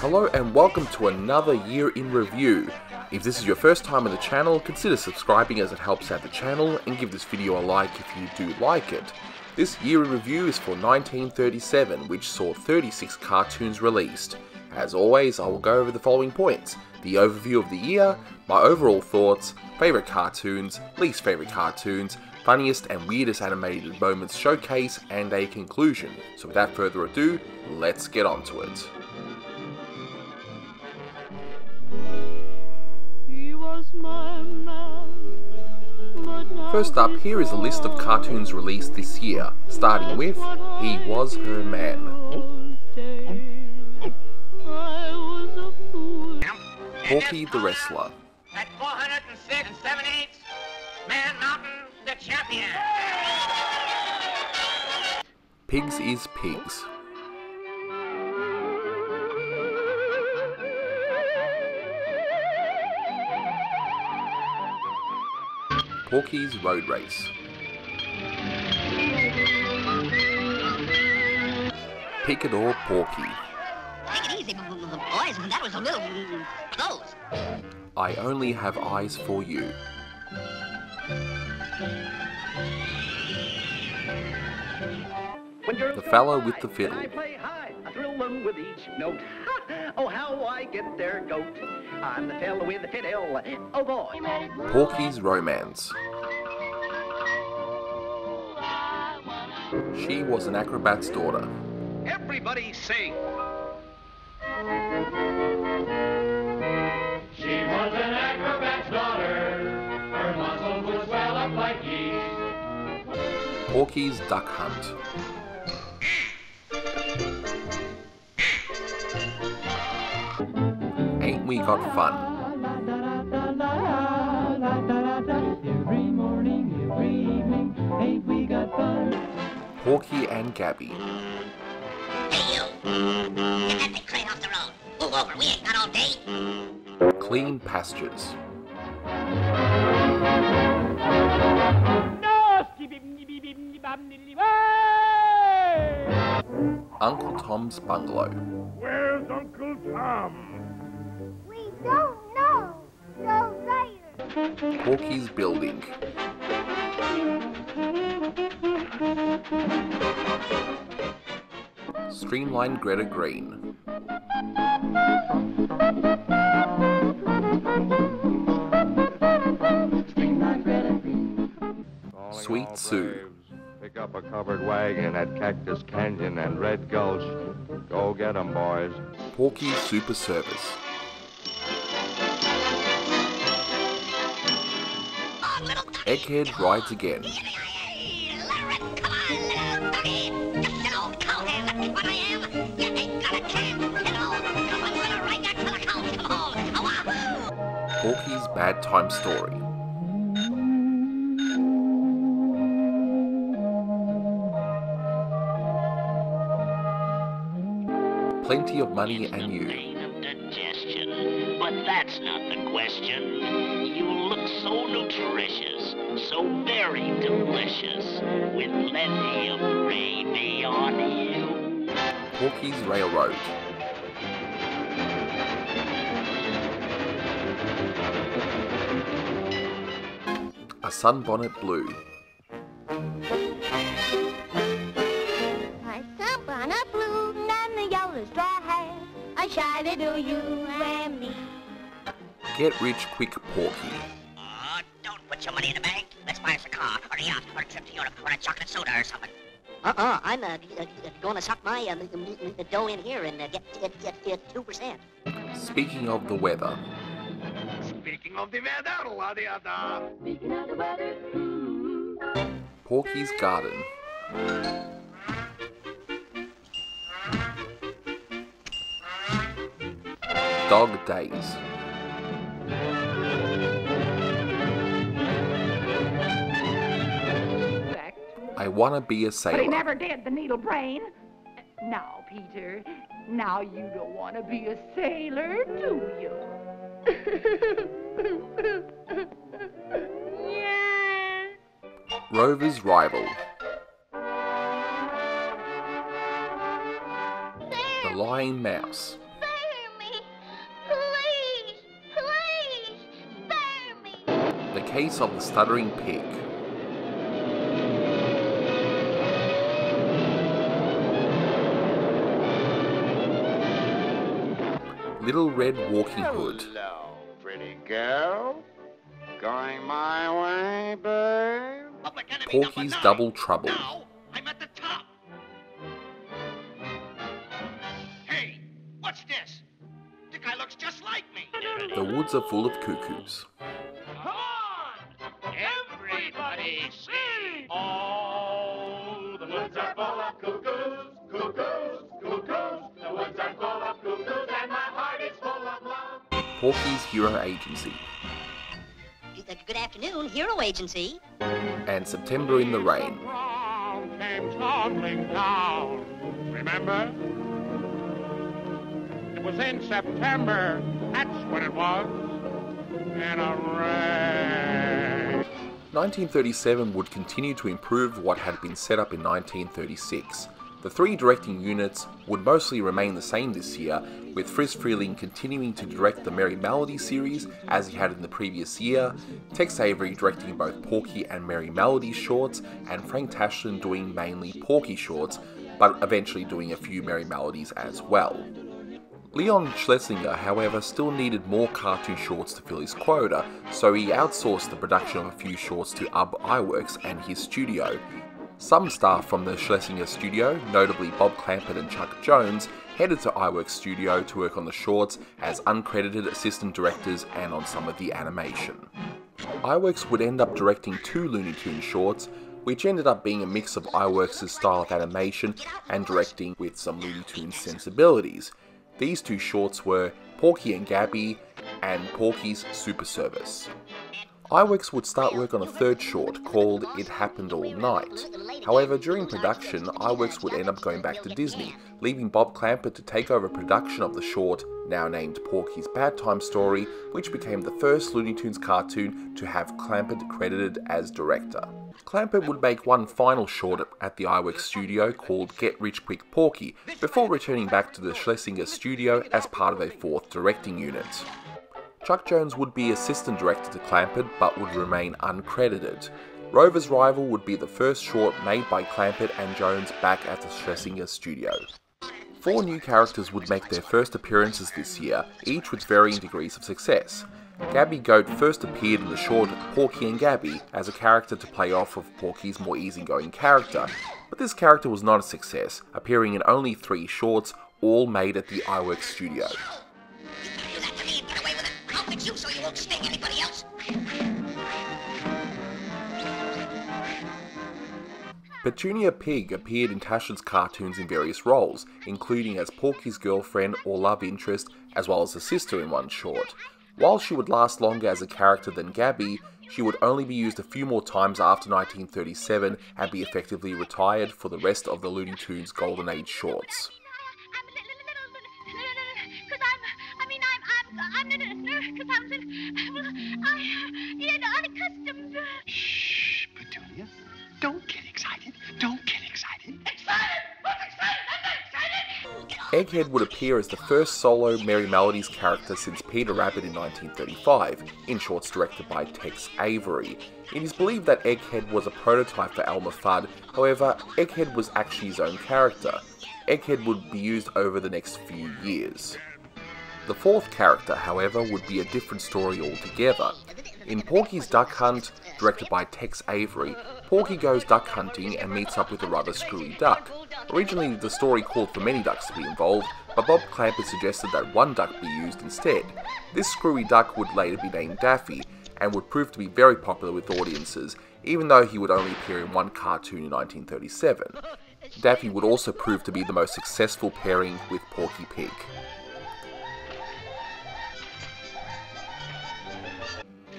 Hello and welcome to another year in review. If this is your first time on the channel, consider subscribing as it helps out the channel, and give this video a like if you do like it. This year in review is for 1937, which saw 36 cartoons released. As always, I will go over the following points: the overview of the year, my overall thoughts, favourite cartoons, least favourite cartoons, funniest and weirdest animated moments showcase, and a conclusion. So without further ado, let's get on to it. First up, here is a list of cartoons released this year, starting with He Was Her Man. Porky the Wrestler. At 406 7/8, Man Mountain, the champion. Pigs is Pigs. Porky's Road Race. Picador Porky. Take it easy, boys. That was a little close. I Only Have Eyes for You. The Fellow with the Fiddle. I play high, I thrill them with each note. Oh, how I get their goat. I'm the fellow with the fiddle. Oh boy. Porky's Romance. She Was an Acrobat's Daughter. Everybody sing. She was an acrobat's daughter. Her muscles would swell up like geese. Porky's Duck Hunt. Ain't We Got Fun? Every morning, every evening, ain't we got fun? Porky and Gabby. Hey, you. Get that thing clean off the road. Move over. We ain't got all day. Clean Pastures. Uncle Tom's Bungalow. Where's Uncle Tom? We don't know. Go later. Porkys Building. Streamlined Greta Green. Sweet Sue. Pick up a covered wagon at Cactus Canyon and Red Gulch. Go get 'em, boys. Porky's Super Service. Egghead Rides Again. Porky's Bad Time Story. Plenty of Money and You. Pain of digestion, but that's not the question. You look so nutritious, so very delicious, with plenty of gravy on you. Porky's Railroad. A Sunbonnet Blue. My sunbonnet blue and the yellow straw hat. I shiny do you and me. Get Rich Quick Porky. Oh, don't put your money in the bank. Let's buy us a car, or a yacht, or a trip to Europe, or a chocolate soda or something. I'm going to suck my dough in here and get 2%. Speaking of the weather. Speaking of the weather, Speaking of the weather, Porky's Garden. Dog Daze. I Wanna Be a Sailor. But he never did, the needle brain. Now, Peter, now you don't want to be a sailor, do you? Yeah. Rover's Rival. The Lying Mouse. Case of the Stuttering Pig. Little Red Walking Hood. Hello, pretty girl. Going my way, babe? Porky's Double Trouble. Now, I'm at the top. Hey, what's this? The guy looks just like me. The Woods Are Full of Cuckoos. Come on! Everybody sing! Oh, the woods are full of cuckoos, cuckoos, cuckoos. The woods are full of cuckoos and my heart is full of love. Porky's Hero Agency. Good afternoon, Hero Agency. And September in the Rain. Came tumbling down. Remember? It was in September. That's when it was. In a rain. 1937 would continue to improve what had been set up in 1936. The three directing units would mostly remain the same this year, with Friz Freleng continuing to direct the Merrie Melodies series as he had in the previous year, Tex Avery directing both Porky and Merrie Melodies shorts, and Frank Tashlin doing mainly Porky shorts, but eventually doing a few Merrie Melodies as well. Leon Schlesinger, however, still needed more cartoon shorts to fill his quota, so he outsourced the production of a few shorts to UB Iwerks and his studio. Some staff from the Schlesinger studio, notably Bob Clampett and Chuck Jones, headed to Iwerks studio to work on the shorts as uncredited assistant directors and on some of the animation. Iwerks would end up directing 2 Looney Tunes shorts, which ended up being a mix of Iwerks' style of animation and directing with some Looney Tunes sensibilities. These 2 shorts were Porky and Gabby and Porky's Super Service. Iwerks would start work on a 3rd short called It Happened All Night. However, during production, Iwerks would end up going back to Disney, leaving Bob Clampett to take over production of the short, now named Porky's Bad Time Story, which became the first Looney Tunes cartoon to have Clampett credited as director. Clampett would make one final short at the Iwerks studio called Get Rich Quick Porky, before returning back to the Schlesinger studio as part of a 4th directing unit. Chuck Jones would be assistant director to Clampett but would remain uncredited. Rover's Rival would be the first short made by Clampett and Jones back at the Schlesinger studio. 4 new characters would make their first appearances this year, each with varying degrees of success. Gabby Goat first appeared in the short Porky and Gabby as a character to play off of Porky's more easygoing character, but this character was not a success, appearing in only 3 shorts, all made at the Iwerks studio. You so you won't sting anybody else. Petunia Pig appeared in Tashlin's cartoons in various roles, including as Porky's girlfriend or love interest, as well as a sister in one short. While she would last longer as a character than Gabby, she would only be used a few more times after 1937 and be effectively retired for the rest of the Looney Tunes Golden Age shorts. Shh, Petunia. Don't get excited. Don't get excited. Egghead would appear as the first solo Merrie Melodies character since Peter Rabbit in 1935, in shorts directed by Tex Avery. It is believed that Egghead was a prototype for Elmer Fudd, however, Egghead was actually his own character. Egghead would be used over the next few years. The 4th character, however, would be a different story altogether. In Porky's Duck Hunt, directed by Tex Avery, Porky goes duck hunting and meets up with a rather screwy duck. Originally, the story called for many ducks to be involved, but Bob Clampett suggested that one duck be used instead. This screwy duck would later be named Daffy, and would prove to be very popular with audiences, even though he would only appear in one cartoon in 1937. Daffy would also prove to be the most successful pairing with Porky Pig.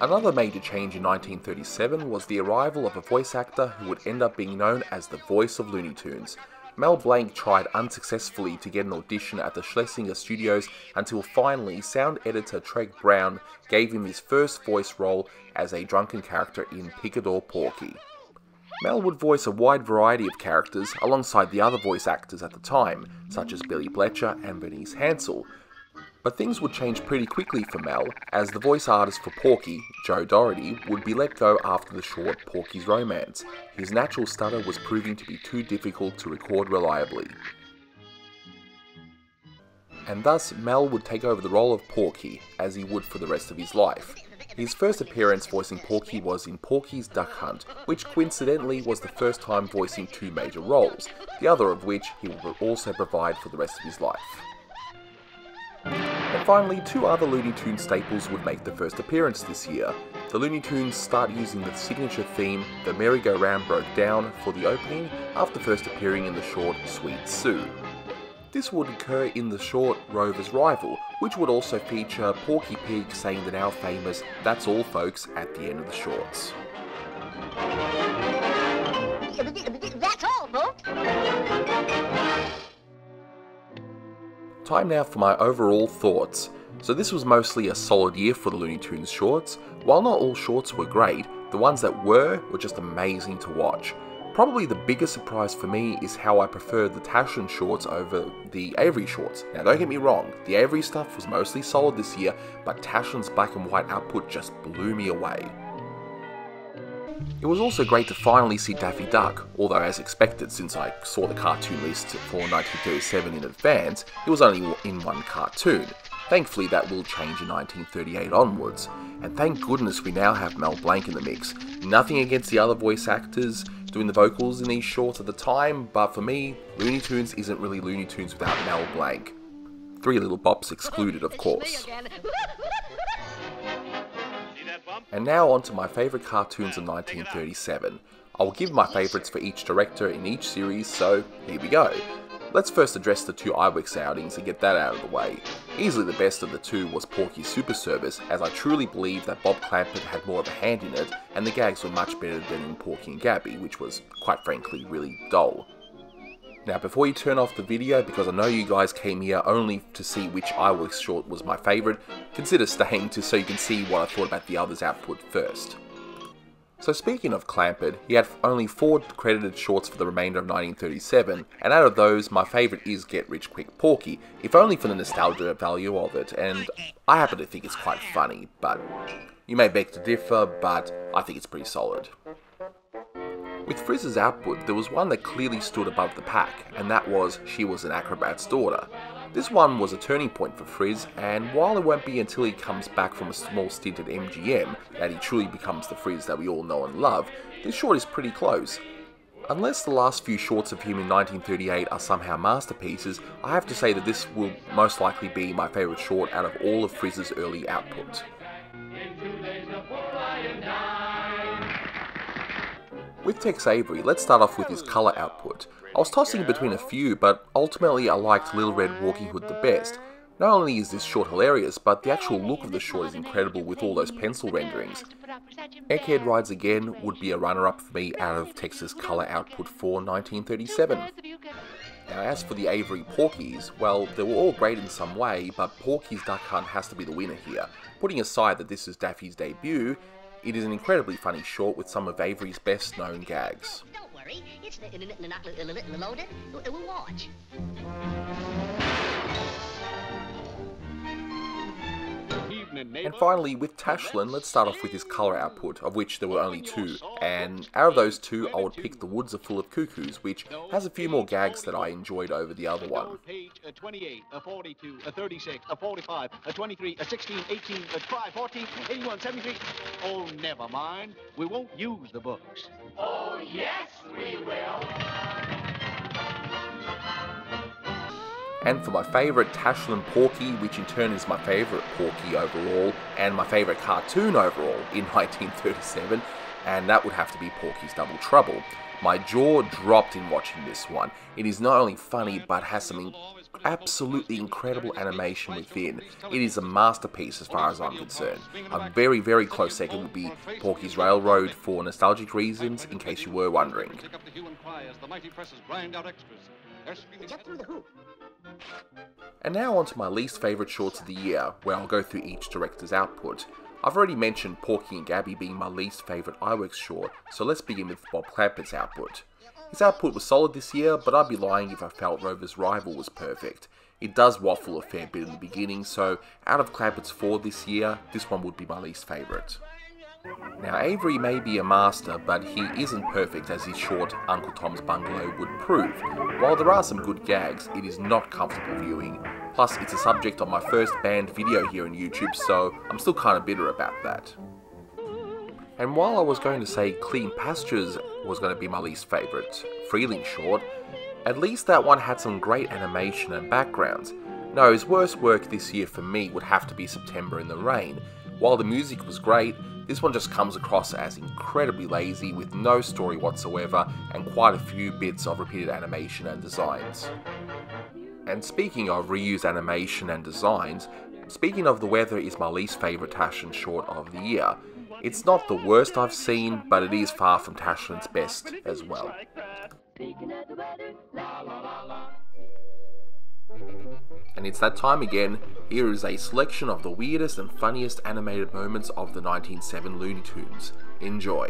Another major change in 1937 was the arrival of a voice actor who would end up being known as the voice of Looney Tunes. Mel Blanc tried unsuccessfully to get an audition at the Schlesinger studios until finally sound editor Treg Brown gave him his first voice role as a drunken character in Picador Porky. Mel would voice a wide variety of characters alongside the other voice actors at the time, such as Billy Bletcher and Bernice Hansel. But things would change pretty quickly for Mel, as the voice artist for Porky, Joe Doherty, would be let go after the short Porky's Romance. His natural stutter was proving to be too difficult to record reliably. And thus, Mel would take over the role of Porky, as he would for the rest of his life. His first appearance voicing Porky was in Porky's Duck Hunt, which coincidentally was the first time voicing two major roles, the other of which he would also provide for the rest of his life. And finally, two other Looney Tunes staples would make their first appearance this year. The Looney Tunes start using the signature theme, The Merry-Go-Round Broke Down, for the opening, after first appearing in the short Sweet Sue. This would occur in the short Rover's Rival, which would also feature Porky Pig saying the now famous "That's all folks" at the end of the shorts. That's all, folks. Time now for my overall thoughts. So this was mostly a solid year for the Looney Tunes shorts. While not all shorts were great, the ones that were just amazing to watch. Probably the biggest surprise for me is how I preferred the Tashlin shorts over the Avery shorts. Now don't get me wrong, the Avery stuff was mostly solid this year, but Tashlin's black and white output just blew me away. It was also great to finally see Daffy Duck, although as expected, since I saw the cartoon list for 1937 in advance, it was only in one cartoon. Thankfully that will change in 1938 onwards, and thank goodness we now have Mel Blanc in the mix. Nothing against the other voice actors doing the vocals in these shorts at the time, but for me, Looney Tunes isn't really Looney Tunes without Mel Blanc. Three Little Bops excluded, of course. And now on to my favourite cartoons of 1937. I'll give my favourites for each director in each series, so here we go. Let's first address the two iWorks outings and get that out of the way. Easily the best of the two was Porky's Super Service, as I truly believe that Bob Clampett had more of a hand in it, and the gags were much better than in Porky and Gabby, which was, quite frankly, really dull. Now before you turn off the video, because I know you guys came here only to see which iWorks short was my favourite, consider staying so you can see what I thought about the others' output first. So speaking of Clampett, he had only 4 credited shorts for the remainder of 1937, and out of those, my favourite is Get Rich Quick Porky, if only for the nostalgia value of it, and I happen to think it's quite funny, but you may beg to differ, but I think it's pretty solid. With Frizz's output, there was one that clearly stood above the pack, and that was She Was an Acrobat's Daughter. This one was a turning point for Frizz, and while it won't be until he comes back from a small stint at MGM that he truly becomes the Frizz that we all know and love, this short is pretty close. Unless the last few shorts of him in 1938 are somehow masterpieces, I have to say that this will most likely be my favourite short out of all of Frizz's early output. With Tex Avery, let's start off with his colour output. I was tossing between a few, but ultimately I liked Little Red Walking Hood the best. Not only is this short hilarious, but the actual look of the short is incredible with all those pencil renderings. Egghead Rides Again would be a runner-up for me out of Tex's colour output for 1937. Now as for the Avery Porkys, well, they were all great in some way, but Porky's Duck Hunt has to be the winner here. Putting aside that this is Daffy's debut, it is an incredibly funny short with some of Avery's best known gags. Don't worry, it's not loaded. We'll watch. And finally, with Tashlin, let's start off with his colour output, of which there were only 2, and out of those 2, I would pick The Woods Are Full of Cuckoos, which has a few more gags that I enjoyed over the other one. Page 28, 42, 36, 45, 23, 16, 18, 5, 14, 81, 73. Oh, never mind. We won't use the books. Oh, yes, we will. And for my favourite Tashlin Porky, which in turn is my favourite Porky overall, and my favourite cartoon overall in 1937, and that would have to be Porky's Double Trouble. My jaw dropped in watching this one. It is not only funny, but has some absolutely incredible animation within. It is a masterpiece as far as I'm concerned. A very, very close second would be Porky's Railroad for nostalgic reasons, in case you were wondering. Jump through the hoop. And now on to my least favourite shorts of the year, where I'll go through each director's output. I've already mentioned Porky and Gabby being my least favourite iWorks short, so let's begin with Bob Clampett's output. His output was solid this year, but I'd be lying if I felt Rover's Rival was perfect. It does waffle a fair bit in the beginning, so out of Clampett's 4 this year, this one would be my least favourite. Now, Avery may be a master, but he isn't perfect as his short Uncle Tom's Bungalow would prove. While there are some good gags, it is not comfortable viewing. Plus, it's a subject on my first banned video here on YouTube, so I'm still kind of bitter about that. And while I was going to say Clean Pastures was going to be my least favourite, Freeling short, at least that one had some great animation and backgrounds. No, his worst work this year for me would have to be September in the Rain. While the music was great, this one just comes across as incredibly lazy with no story whatsoever and quite a few bits of repeated animation and designs. And speaking of reused animation and designs, Speaking of the Weather is my least favourite Tashlin short of the year. It's not the worst I've seen, but it is far from Tashlin's best as well. And it's that time again. Here is a selection of the weirdest and funniest animated moments of the 1907 Looney Tunes. Enjoy.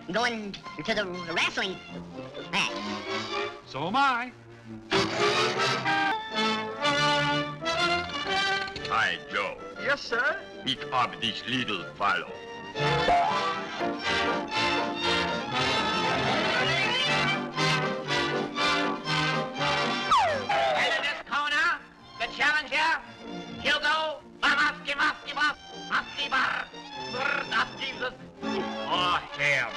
I'm going to the wrestling match. So am I. Hi, Joe. Yes, sir? Pick up this little fellow. And in this corner, the challenger, he'll go, Maski, Maski, Maski, Bar, Jesus. Oh, him.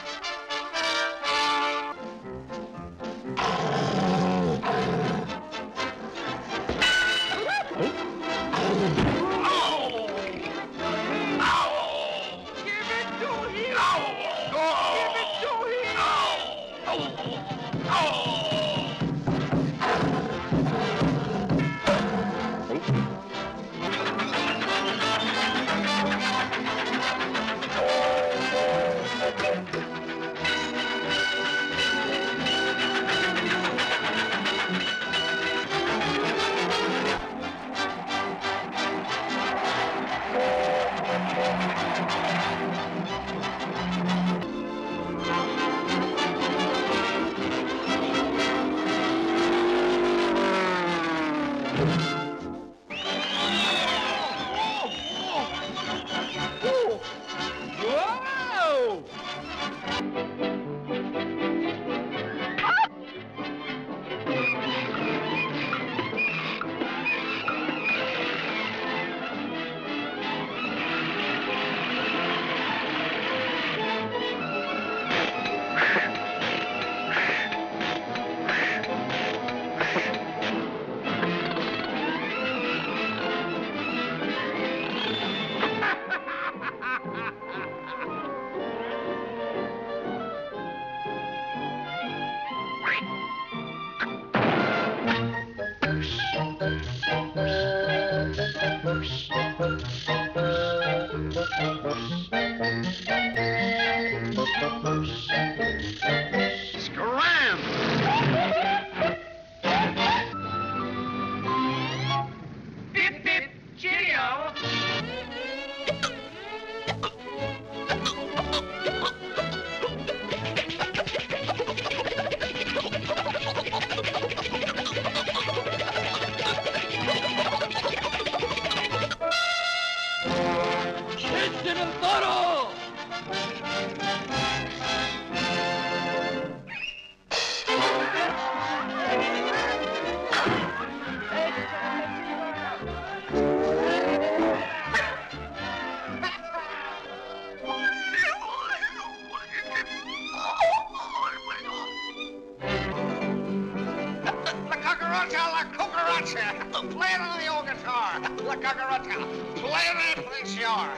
cucaracha, la cucaracha. Play it on the old guitar. La cucaracha. Play it in place, sure.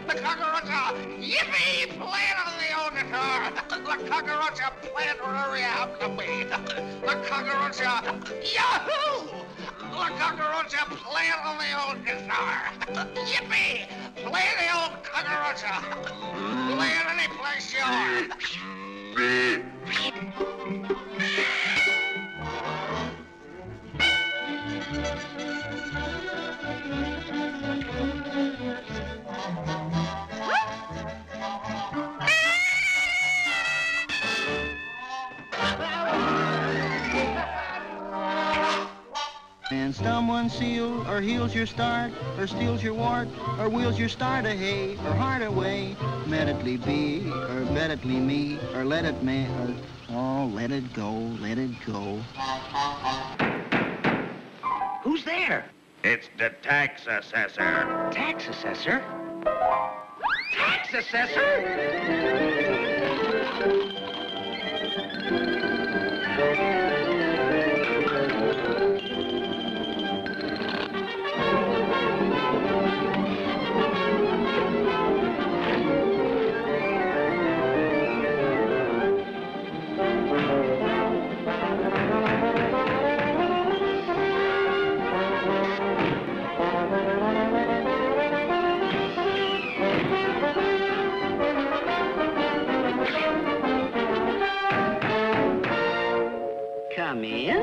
The cucaracha. Yippee! Play it on the old guitar. La cucaracha. Play it wherever you happen to be. La cucaracha. Yahoo! La cucaracha. Play it on the old guitar. Yippee! Play the old cucaracha. Play it any place, sure. And someone seals or heals your start, or steals your wart, or wheels your start ahay, or hard away. Let it be, or bet it me, or let it may, or oh, let it go, let it go. Who's there? It's the tax assessor. Tax assessor? Tax assessor? Come in.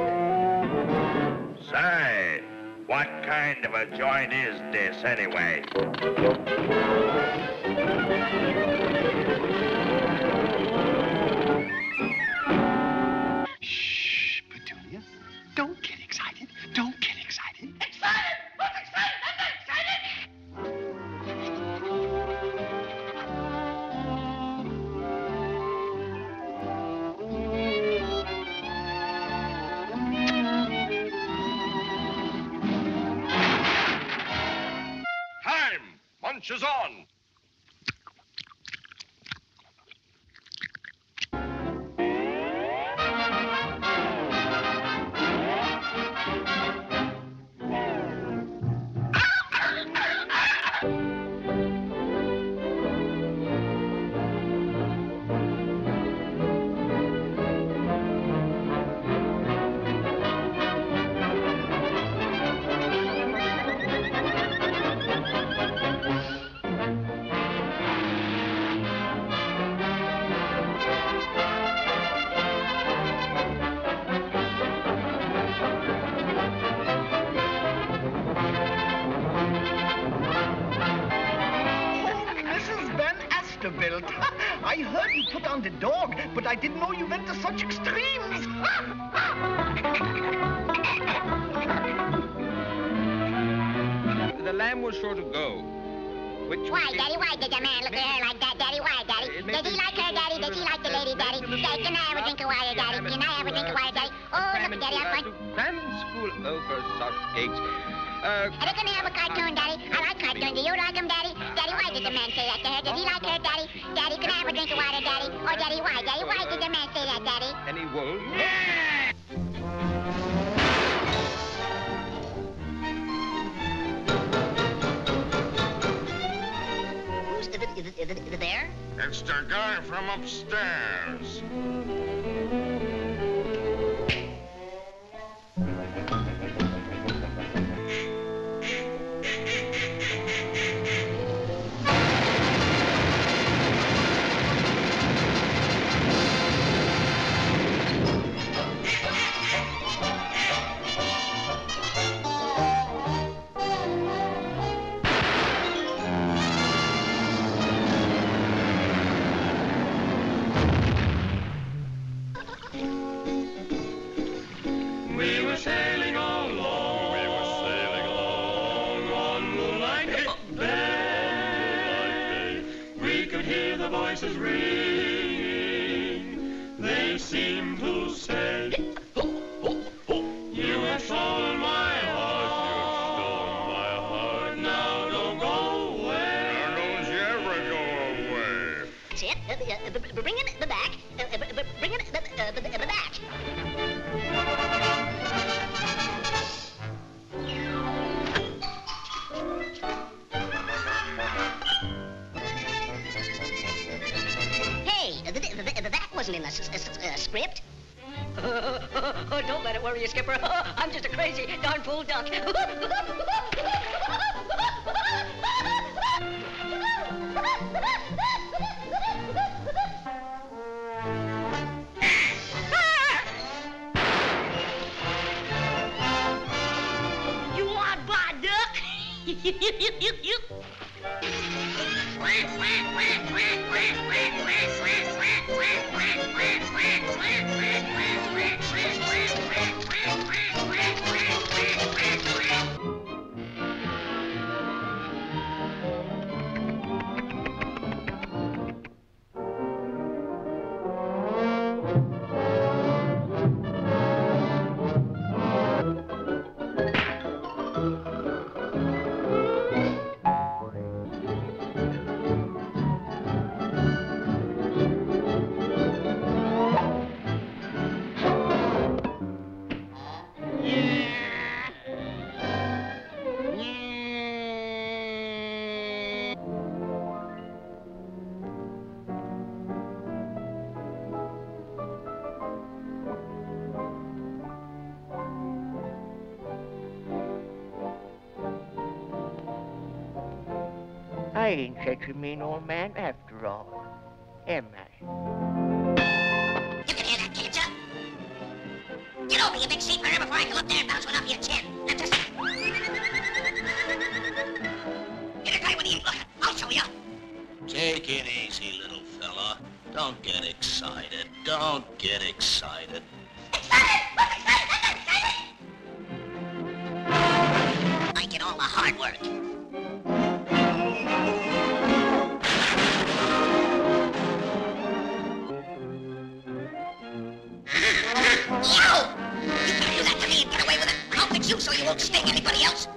Say, what kind of a joint is this anyway? Shh, Petunia. Don't get excited. Don't get excited. Excited! What's excited? I'm not excited! Time! Munch is on! I heard you put on the dog, but I didn't know you went to such extremes. The lamb was sure to go. Why, Daddy? Why did the man look at her like that, Daddy? Why, Daddy? Did he like her, Daddy? Did he like the lady, Daddy? Daddy, can I have a drink of water, Daddy? Can I have a drink of water, Daddy? Oh, look, Daddy, I'm going. Cramming school over such eggs. Are they gonna have a cartoon, Daddy? I like cartoons. Do you like them, Daddy? Daddy, why did the man say that to her? Did he like her, Daddy? Daddy, can I have a drink of water, Daddy? Oh, Daddy, why? Daddy, why did the man say that, Daddy? Any wool? Is it there? It's the guy from upstairs. Voices ringing, they seem to say, you have stolen my heart, now don't go away. Now don't you ever go away. That's it. Bring in the back. Bring in the back. script? Don't let it worry you, Skipper. I'm just a crazy, darn fool duck. You want bad duck? I ain't such a mean old man after all, am I? You can hear that, can't you? Get over, you big sheep burner, before I come up there and bounce one off your chin. Now just... Get a guy with you. Look, I'll show you. Take it easy, little fella. Don't get excited. Don't get excited. I get all the hard work. Yow! You better do that to me and get away with it. I'll fix you so you won't sting anybody else.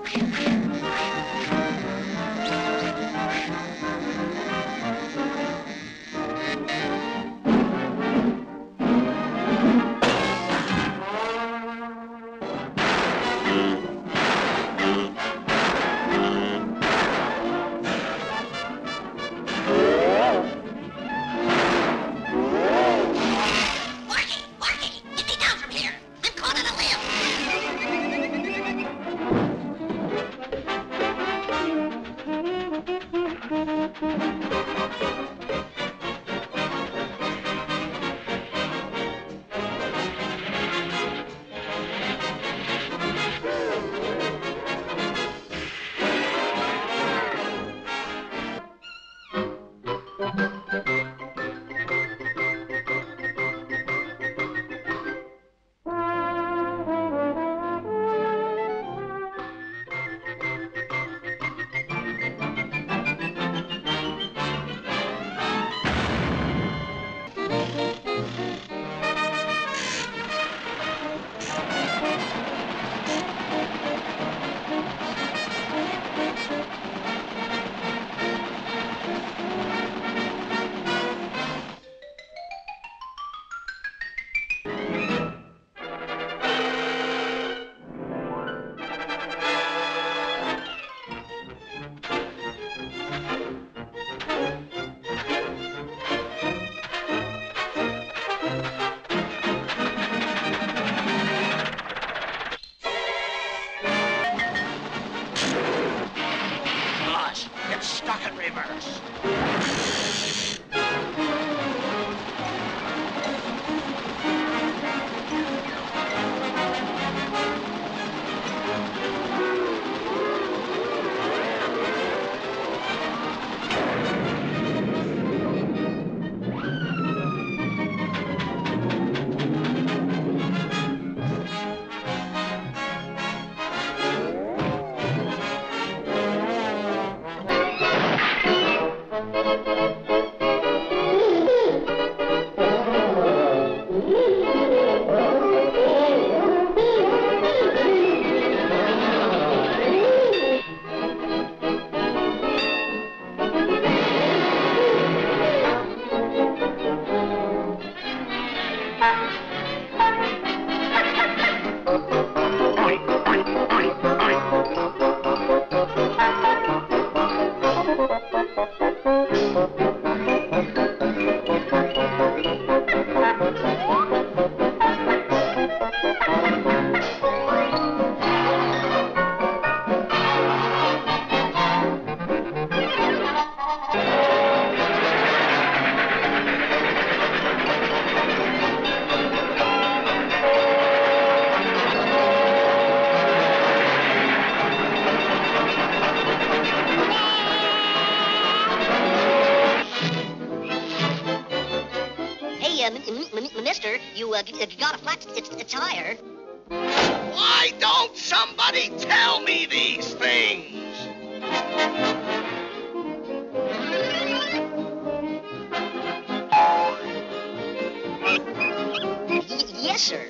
got a flat tire. Why don't somebody tell me these things? Yes, sir.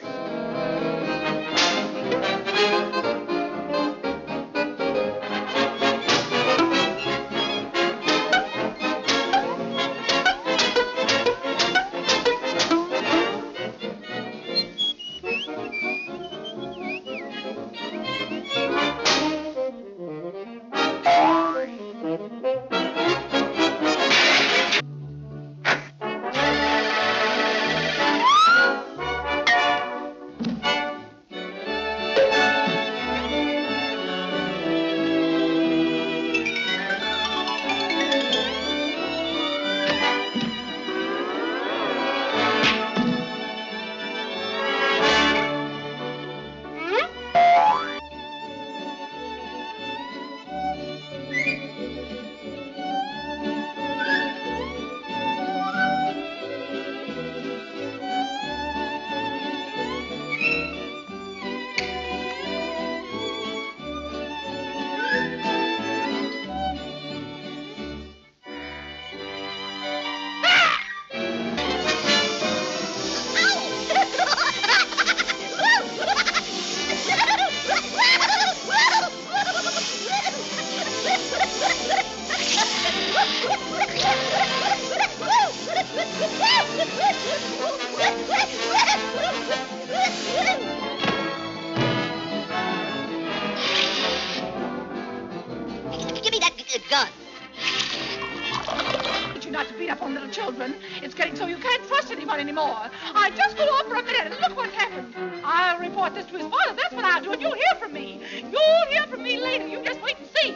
Give me that gun. I need you not to beat up on little children. It's getting so you can't trust anyone anymore. I just go off for a minute and look what's happened. I'll report this to his father. That's what I'll do, and you'll hear from me. You'll hear from me later. You just wait and see.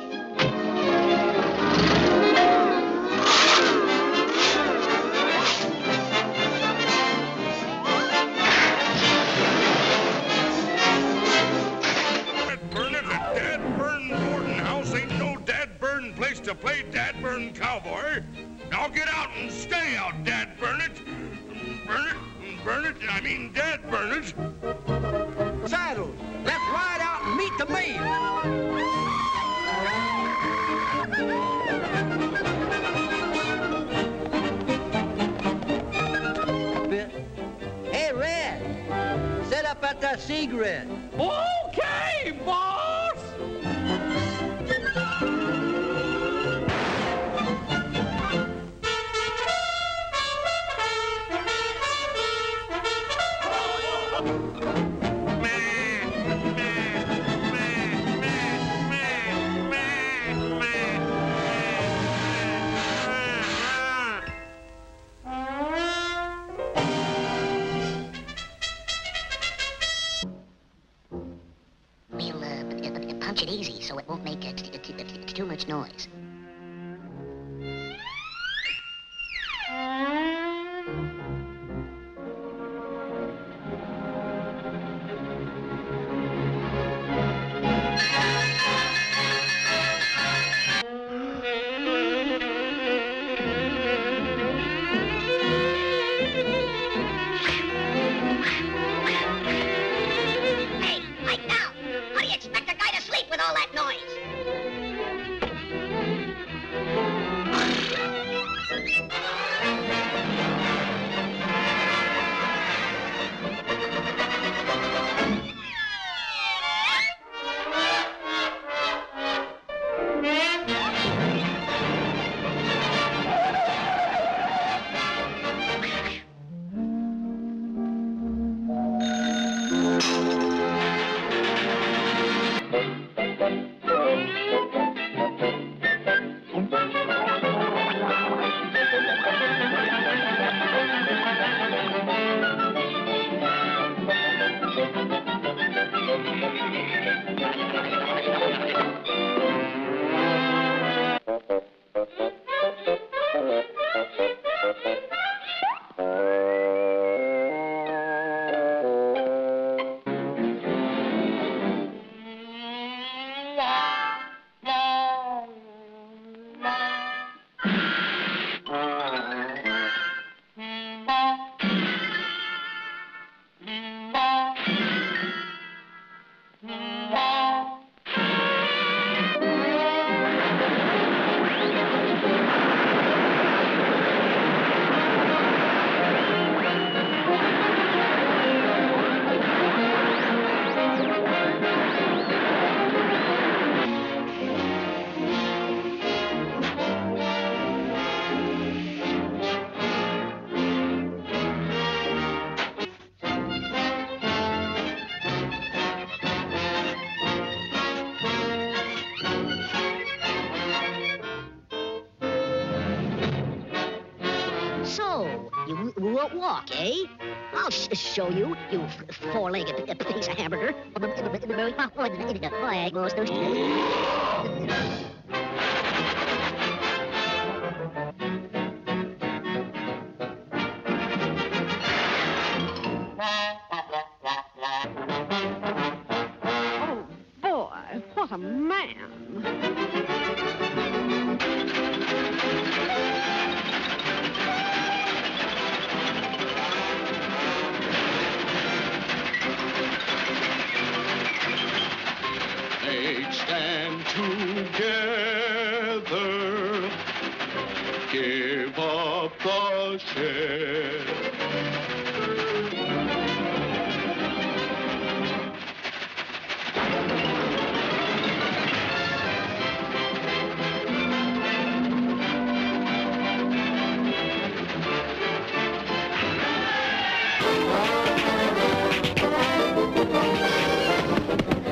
Place to play dad-burn cowboy. Now get out and stay out, dad-burn-it. Burn it, I mean dad-burn-it. Saddles, let's ride out and meet the maid. Hey, Red, set up at that cigarette. Okay, boss! We'll punch it easy so it won't make too much noise. Walk, eh? I'll show you, you four-legged piece of hamburger. Oh, boy, what a man. Stand together, give up the shed.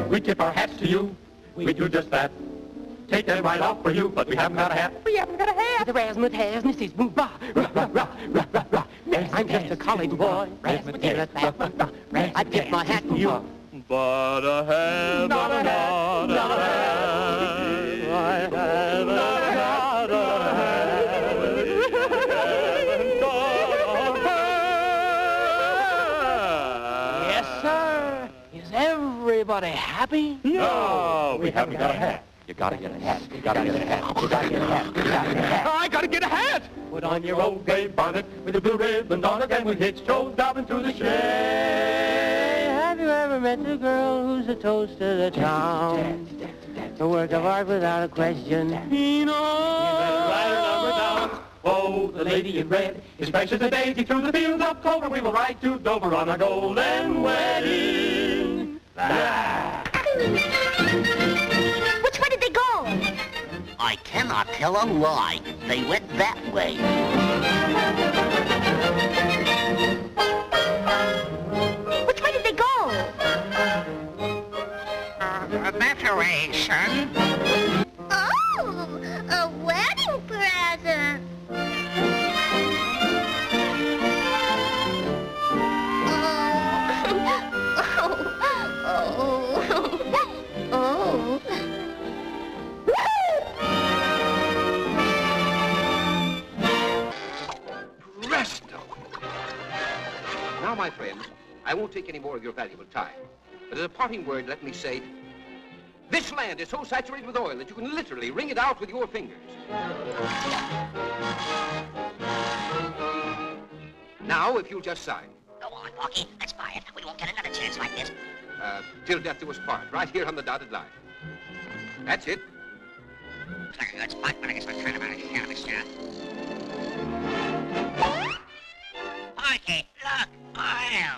We tip our hats to you. We do just that. Take them right off for you, but we haven't got a hat. We haven't got a hat. The razzmatazz is boo rah rah rah rah rah rah rah. I'm just a college boy. Razzmatazz. I tip my hat to you. But a hat, not a hat, not a hat. I haven't got a hat. Yes, sir. Is everybody happy? No, we haven't got a hat. You gotta get a hat. You gotta get a hat. You gotta get a hat. You gotta get a hat. I gotta get a hat. Put on your old gray bonnet with a blue ribbon on it, and we hit Joe Dobbin through the shade. Have you ever met a girl who's a toast to the town? A work of art without a question. You better write her number down. Oh, the lady in red is fresh as a daisy through the fields of clover. We will ride to Dover on our golden wedding. Which way did they go? I cannot tell a lie. They went that way. Which way did they go? That way, son. Oh, a wedding present. Now, my friends, I won't take any more of your valuable time. But as a parting word, let me say, this land is so saturated with oil that you can literally wring it out with your fingers. Now, if you'll just sign. Go on, Porky. Let's buy it. We won't get another chance like this. Till death do us part, right here on the dotted line. That's it. Looks like a good spot, but I guess we're trying about it here, mister. Porky, look, oil.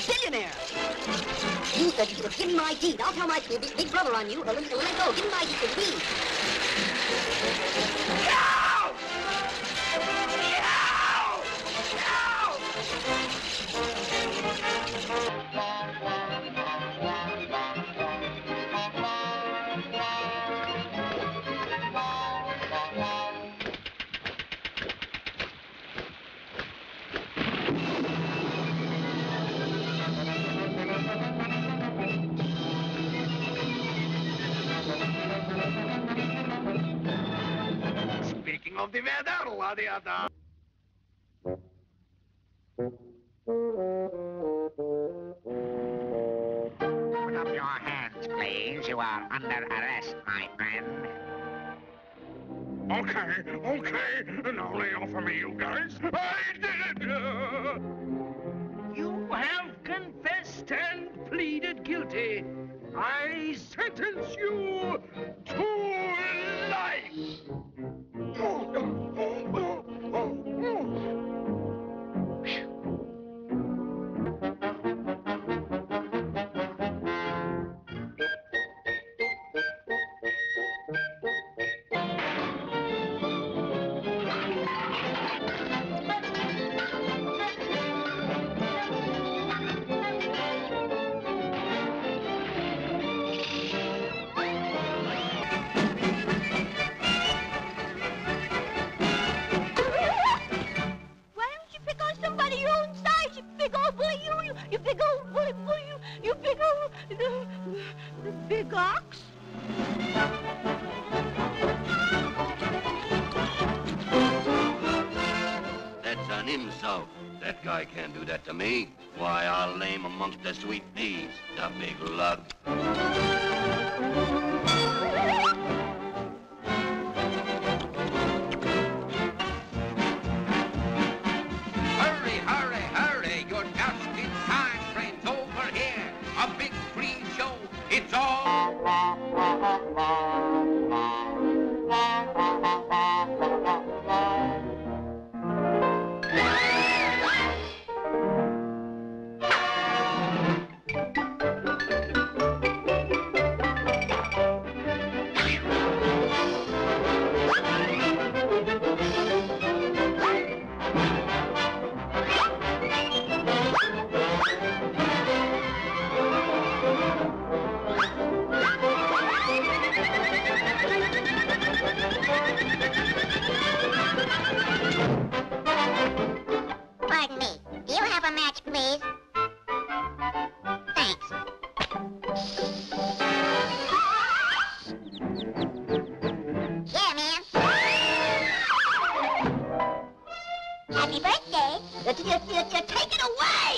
Billionaire. You, give me my deed. I'll tell my big brother on you. Let it go. Give me my deed. die Verdadel, die da. Put up your hands, please. You are under arrest, my friend. Okay. Now lay off of me, you guys. I did it! You have confessed and pleaded guilty. I sentence you to life. Big ox? That's an insult. That guy can't do that to me. Why, I'll lay him amongst the sweet peas, the big lug. Hurry, hurry, hurry. You're just in time, friends, over here. A big free show. It's all... Pardon me. Do you have a match, please? Thanks. Yeah, man. Happy birthday. Take it away!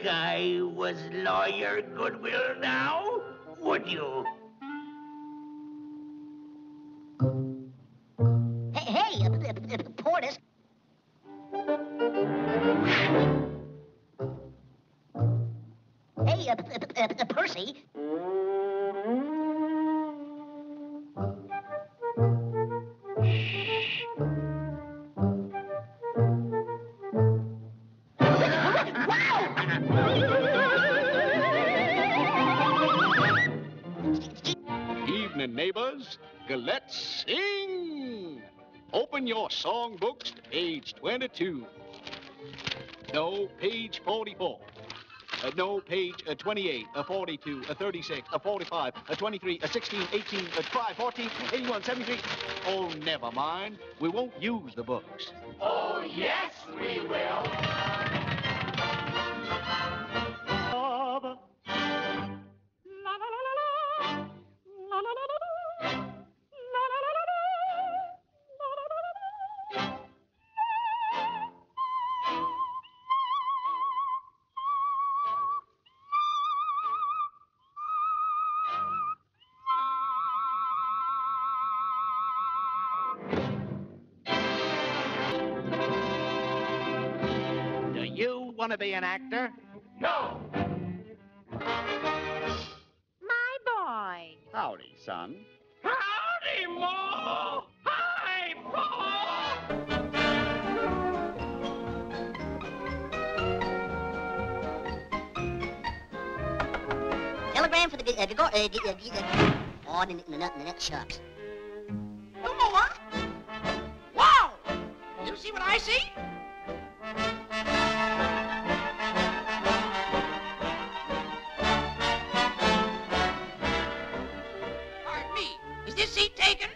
I was Lawyer Goodwill now, would you? Hey, Portis. Hey, Percy. Evening, neighbors. Let's sing. Open your songbooks to page 22. No, page 44. No, page 28, 42, 36, 45, 23, 16, 18, 5, 14, 81, 73. Oh, never mind. We won't use the books. Oh, yes, we will. want to be an actor? No! My boy. Howdy, son. Howdy, Ma! Hi, Pa! Telegram for the the next shucks. No more? Wow! You see what I see? Pardon me, is this seat taken?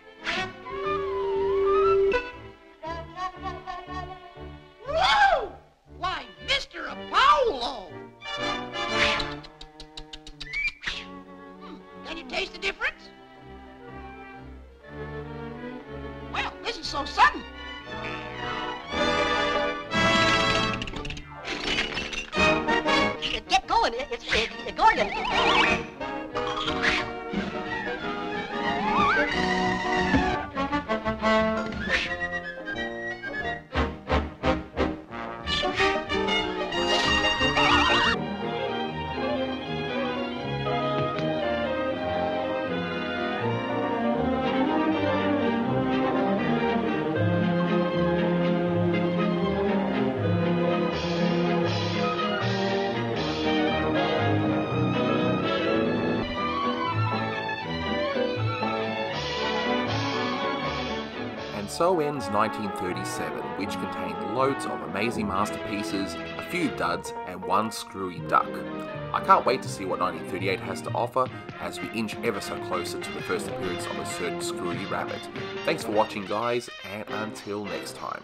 Whoa! Why, Mr. Apollo! Can you taste the difference? Well, this is so sudden. Get going, it's Gordon. So ends 1937, which contained loads of amazing masterpieces, a few duds, and one screwy duck. I can't wait to see what 1938 has to offer as we inch ever so closer to the first appearance of a certain screwy rabbit. Thanks for watching, guys, and until next time.